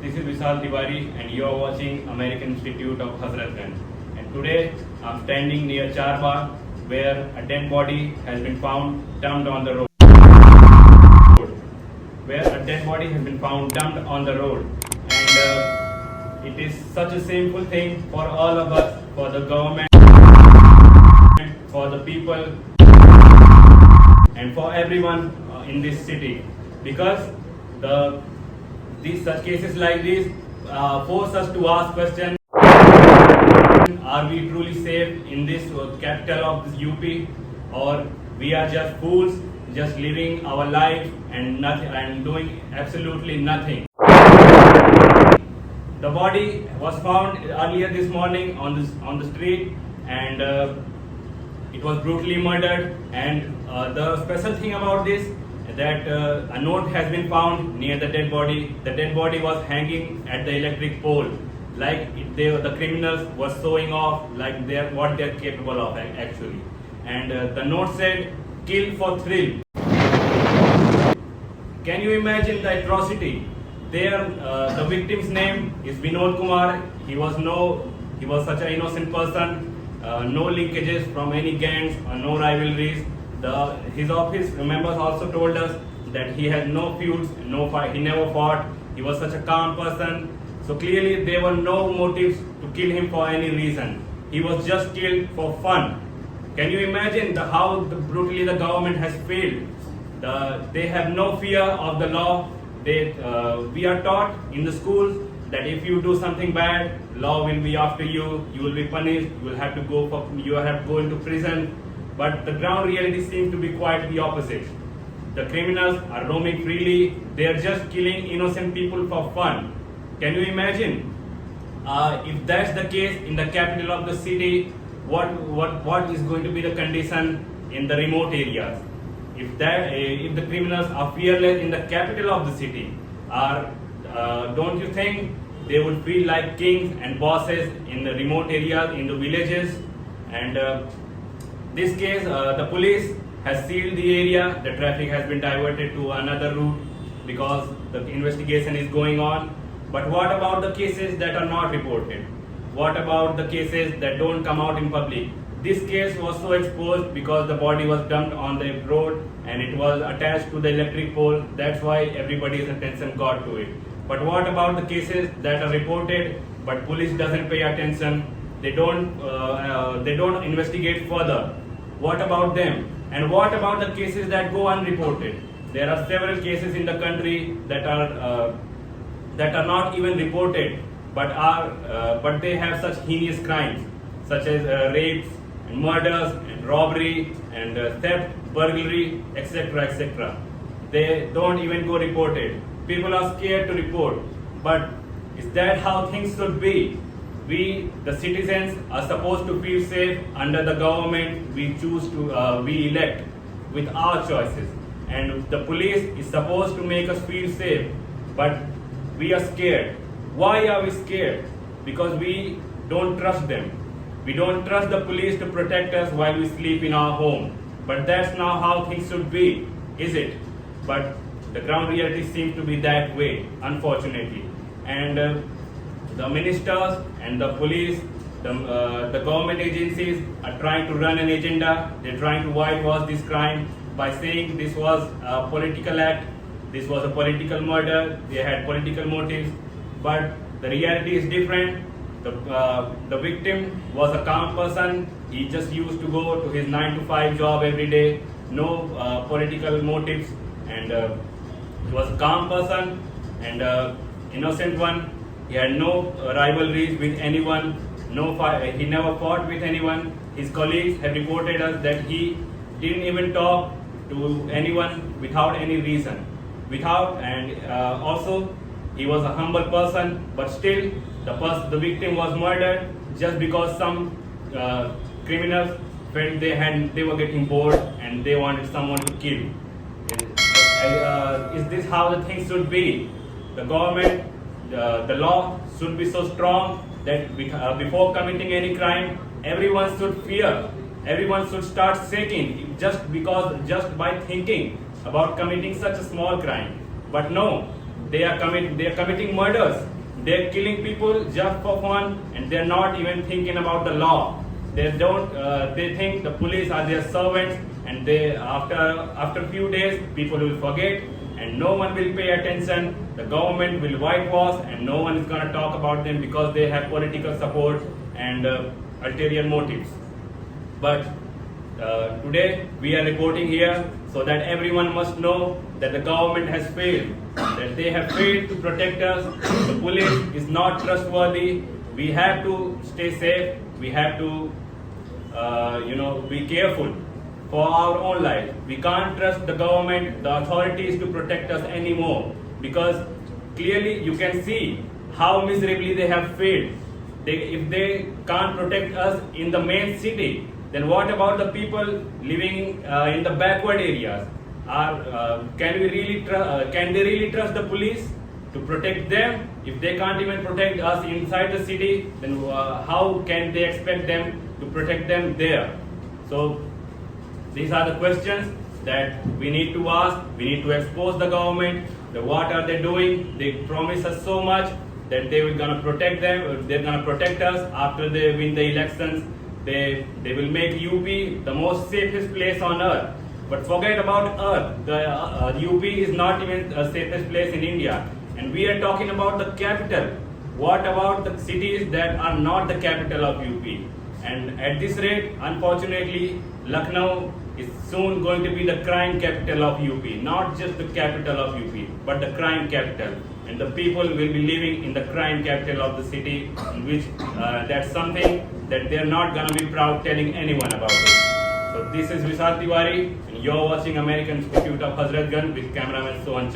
This is Vishal Tiwari and you are watching American Institute of Hazratganj. And today I'm standing near Charbagh where a dead body has been found dumped on the road. And it is such a shameful thing for all of us, for the government, for the people, and for everyone in this city, because these such cases like this force us to ask questions: Are we truly safe in this capital of this UP, or we are just fools, just living our life and nothing and doing absolutely nothing? The body was found earlier this morning on the street, and it was brutally murdered. And the special thing about this is that a note has been found near the dead body. The dead body was hanging at the electric pole, like the criminals were showing off, like what they're capable of actually. And the note said, "Kill for thrill." Can you imagine the atrocity? The victim's name is Vinod Kumar. He was such an innocent person. No linkages from any gangs or no rivalries. His office members also told us that he had no feuds, no fight. He never fought. He was such a calm person. So clearly there were no motives to kill him for any reason. He was just killed for fun. Can you imagine how brutally the government has failed? They have no fear of the law. We are taught in the schools that if you do something bad, law will be after you. You will be punished. You have to go into prison. But the ground reality seems to be quite the opposite. The criminals are roaming freely. They are just killing innocent people for fun. Can you imagine? If that's the case in the capital of the city, what is going to be the condition in the remote areas? If the criminals are fearless in the capital of the city, don't you think they would feel like kings and bosses in the remote areas, in the villages? And this case, the police has sealed the area. The traffic has been diverted to another route because the investigation is going on. But what about the cases that are not reported? What about the cases that don't come out in public? This case was so exposed because the body was dumped on the road and it was attached to the electric pole. That's why everybody's attention got to it. But what about the cases that are reported but police doesn't pay attention? They don't investigate further. What about them? And what about the cases that go unreported? There are several cases in the country that are not even reported, but they have such heinous crimes, such as rapes and murders and robbery and theft, burglary, etc., etc. They don't even go reported. People are scared to report. But is that how things should be? We, the citizens, are supposed to feel safe under the government we elect with our choices. And the police is supposed to make us feel safe. But we are scared. Why are we scared? Because we don't trust them. We don't trust the police to protect us while we sleep in our home. But that's not how things should be, is it? But the ground reality seems to be that way, unfortunately. And the ministers and the police, the government agencies are trying to run an agenda. They're trying to whitewash this crime by saying this was a political act, this was a political murder, they had political motives. But the reality is different. The victim was a calm person. He just used to go to his 9-to-5 job every day, no political motives, and he was a calm person and innocent one. He had no rivalries with anyone. He never fought with anyone. His colleagues have reported us that he didn't even talk to anyone without any reason. Also, he was a humble person, but still, the victim was murdered just because some criminals felt they were getting bored and they wanted someone to kill. Is this how the things should be? The government, the law should be so strong that before committing any crime, everyone should fear. Everyone should start shaking just by thinking about committing such a small crime. But no, they are committing murders. They're killing people just for fun, and they're not even thinking about the law. They think the police are their servants, and after few days people will forget, and no one will pay attention. The government will whitewash, and no one is going to talk about them because they have political support and ulterior motives. But today we are reporting here so that everyone must know that the government has failed, that they have failed to protect us. The police is not trustworthy. We have to stay safe. We have to be careful for our own life. We can't trust the government, the authorities to protect us anymore, because clearly you can see how miserably they have failed. If they can't protect us in the main city, then what about the people living in the backward areas? Can they really trust the police to protect them? If they can't even protect us inside the city, then how can they expect them to protect them there? So these are the questions that we need to ask. We need to expose the government. What are they doing? They promise us so much that they will gonna protect them. They're gonna protect us after they win the elections. They will make UP the most safest place on earth. But forget about earth. The UP is not even the safest place in India. And we are talking about the capital. What about the cities that are not the capital of UP? And at this rate, unfortunately, Lucknow is soon going to be the crime capital of UP. Not just the capital of UP, but the crime capital. And the people will be living in the crime capital of the city, in which that's something that they're not going to be proud telling anyone about it. So this is Vishal Tiwari, and you're watching American Institute of Hazratganj with cameraman Sohan.